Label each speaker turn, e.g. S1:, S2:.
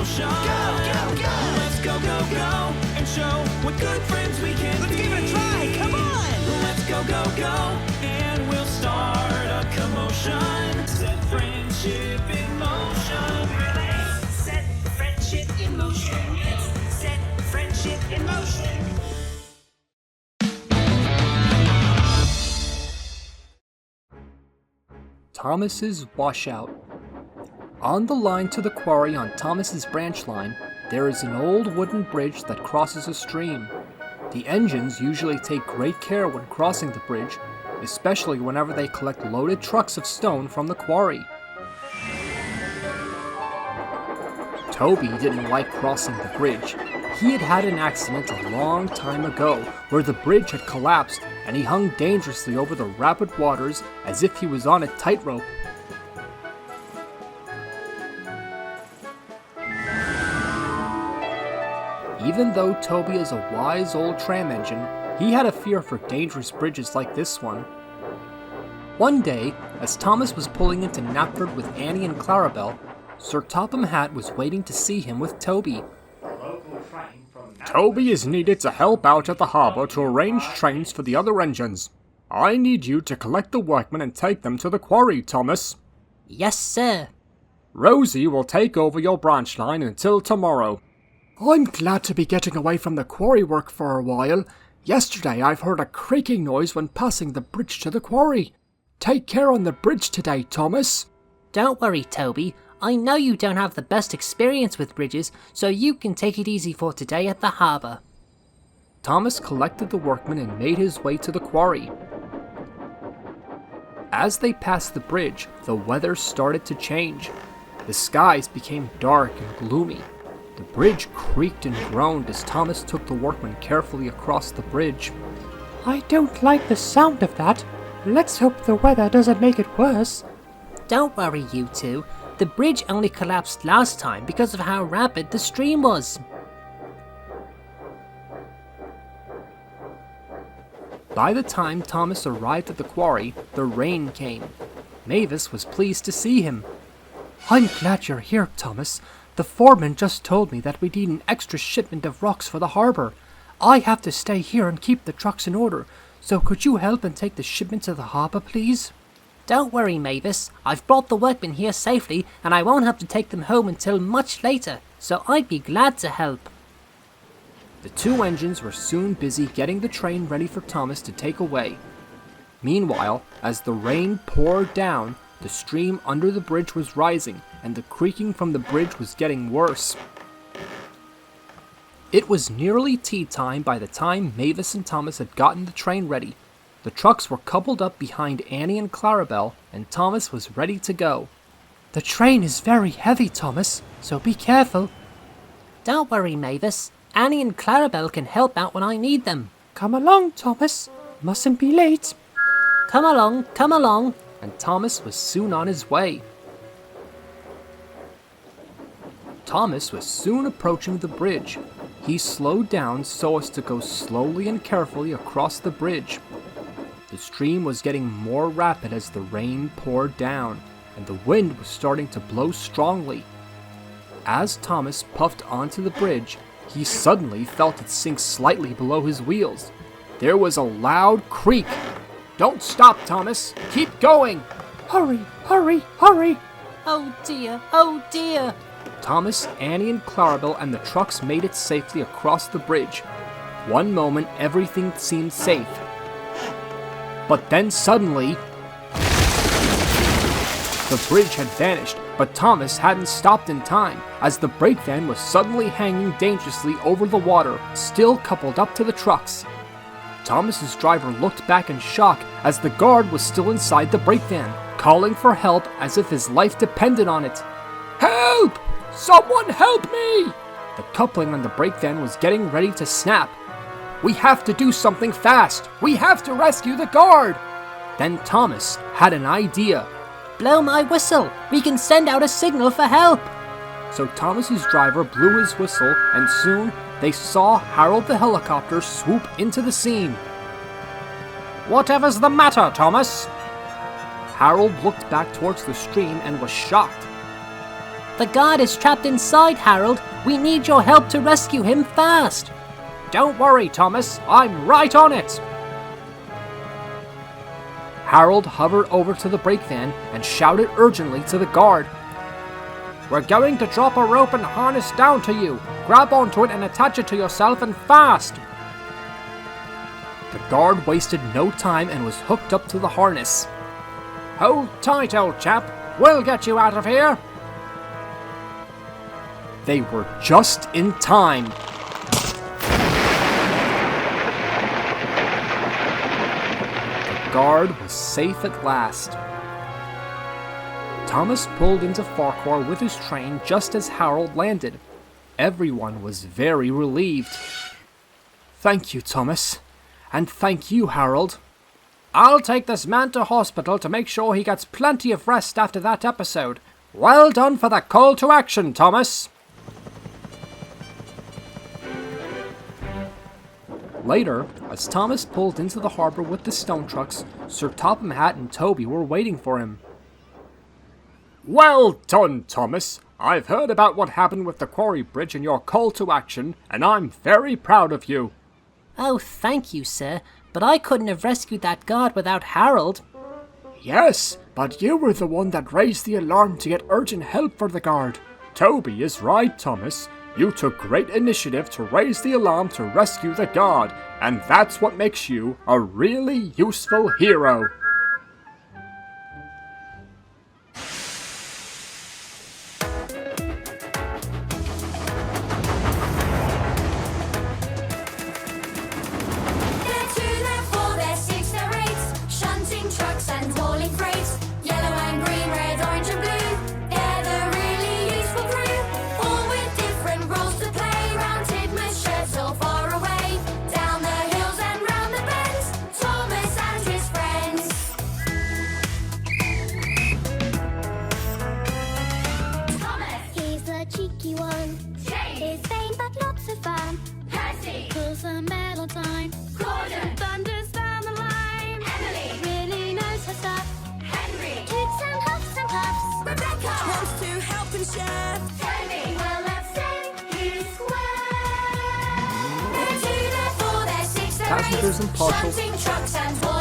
S1: commotion. Let's go, go, go, and show what good friends we can be.
S2: Let's give it a try, come on!
S1: Let's go, go, go, and we'll start a commotion. Set friendship in motion.
S2: Let's set friendship in motion. Let's set friendship in motion.
S3: Thomas's Washout. On the line to the quarry on Thomas's branch line, there is an old wooden bridge that crosses a stream. The engines usually take great care when crossing the bridge, especially whenever they collect loaded trucks of stone from the quarry. Toby didn't like crossing the bridge. He had had an accident a long time ago where the bridge had collapsed and he hung dangerously over the rapid waters as if he was on a tightrope. Even though Toby is a wise old tram engine, he had a fear for dangerous bridges like this one. One day, as Thomas was pulling into Knapford with Annie and Clarabelle, Sir Topham Hatt was waiting to see him with Toby.
S4: Toby is needed to help out at the harbour to arrange trains for the other engines. I need you to collect the workmen and take them to the quarry, Thomas.
S5: Yes, sir.
S4: Rosie will take over your branch line until tomorrow.
S6: I'm glad to be getting away from the quarry work for a while. Yesterday I've heard a creaking noise when passing the bridge to the quarry. Take care on the bridge today, Thomas.
S5: Don't worry, Toby. I know you don't have the best experience with bridges, so you can take it easy for today at the harbour.
S3: Thomas collected the workmen and made his way to the quarry. As they passed the bridge, the weather started to change. The skies became dark and gloomy. The bridge creaked and groaned as Thomas took the workmen carefully across the bridge.
S6: I don't like the sound of that. Let's hope the weather doesn't make it worse.
S5: Don't worry, you two. The bridge only collapsed last time because of how rapid the stream was.
S3: By the time Thomas arrived at the quarry, the rain came. Mavis was pleased to see him.
S6: I'm glad you're here, Thomas. The foreman just told me that we need an extra shipment of rocks for the harbour. I have to stay here and keep the trucks in order, so could you help and take the shipment to the harbour, please?
S5: Don't worry, Mavis. I've brought the workmen here safely and I won't have to take them home until much later, so I'd be glad to help.
S3: The two engines were soon busy getting the train ready for Thomas to take away. Meanwhile, as the rain poured down, the stream under the bridge was rising and the creaking from the bridge was getting worse. It was nearly tea time by the time Mavis and Thomas had gotten the train ready. The trucks were coupled up behind Annie and Clarabelle, and Thomas was ready to go.
S6: The train is very heavy, Thomas, so be careful.
S5: Don't worry, Mavis. Annie and Clarabelle can help out when I need them.
S6: Come along, Thomas. Mustn't be late.
S5: Come along, come along.
S3: And Thomas was soon on his way. Thomas was soon approaching the bridge. He slowed down so as to go slowly and carefully across the bridge. The stream was getting more rapid as the rain poured down, and the wind was starting to blow strongly. As Thomas puffed onto the bridge, he suddenly felt it sink slightly below his wheels. There was a loud creak. "Don't stop, Thomas! Keep going!"
S6: Hurry, hurry, hurry!
S5: Oh dear, oh dear!
S3: Thomas, Annie, and Clarabelle and the trucks made it safely across the bridge. One moment, everything seemed safe. But then suddenly, the bridge had vanished, but Thomas hadn't stopped in time, as the brake van was suddenly hanging dangerously over the water, still coupled up to the trucks. Thomas's driver looked back in shock as the guard was still inside the brake van, calling for help as if his life depended on it. "Help! Someone help me!" The coupling on the brake van was getting ready to snap. "We have to do something fast! We have to rescue the guard!" Then Thomas had an idea.
S5: Blow my whistle! We can send out a signal for help!
S3: So Thomas's driver blew his whistle, and soon they saw Harold the helicopter swoop into the scene. "Whatever's the matter, Thomas?" Harold looked back towards the stream and was shocked.
S5: The guard is trapped inside, Harold. We need your help to rescue him fast.
S3: Don't worry, Thomas. I'm right on it. Harold hovered over to the brake van and shouted urgently to the guard. We're going to drop a rope and harness down to you. Grab onto it and attach it to yourself and fast. The guard wasted no time and was hooked up to the harness. Hold tight, old chap. We'll get you out of here. They were just in time. The guard was safe at last. Thomas pulled into Farquhar with his train just as Harold landed. Everyone was very relieved. Thank you, Thomas. And thank you, Harold. I'll take this man to hospital to make sure he gets plenty of rest after that episode. Well done for that call to action, Thomas. Later, as Thomas pulled into the harbor with the stone trucks, Sir Topham Hatt and Toby were waiting for him.
S4: Well done, Thomas. I've heard about what happened with the Quarry Bridge and your call to action, and I'm very proud of you.
S5: Oh, thank you, sir. But I couldn't have rescued that guard without Harold.
S4: Yes, but you were the one that raised the alarm to get urgent help for the guard. Toby is right, Thomas. You took great initiative to raise the alarm to rescue the guard, and that's what makes you a really useful hero.
S3: Passengers and partials.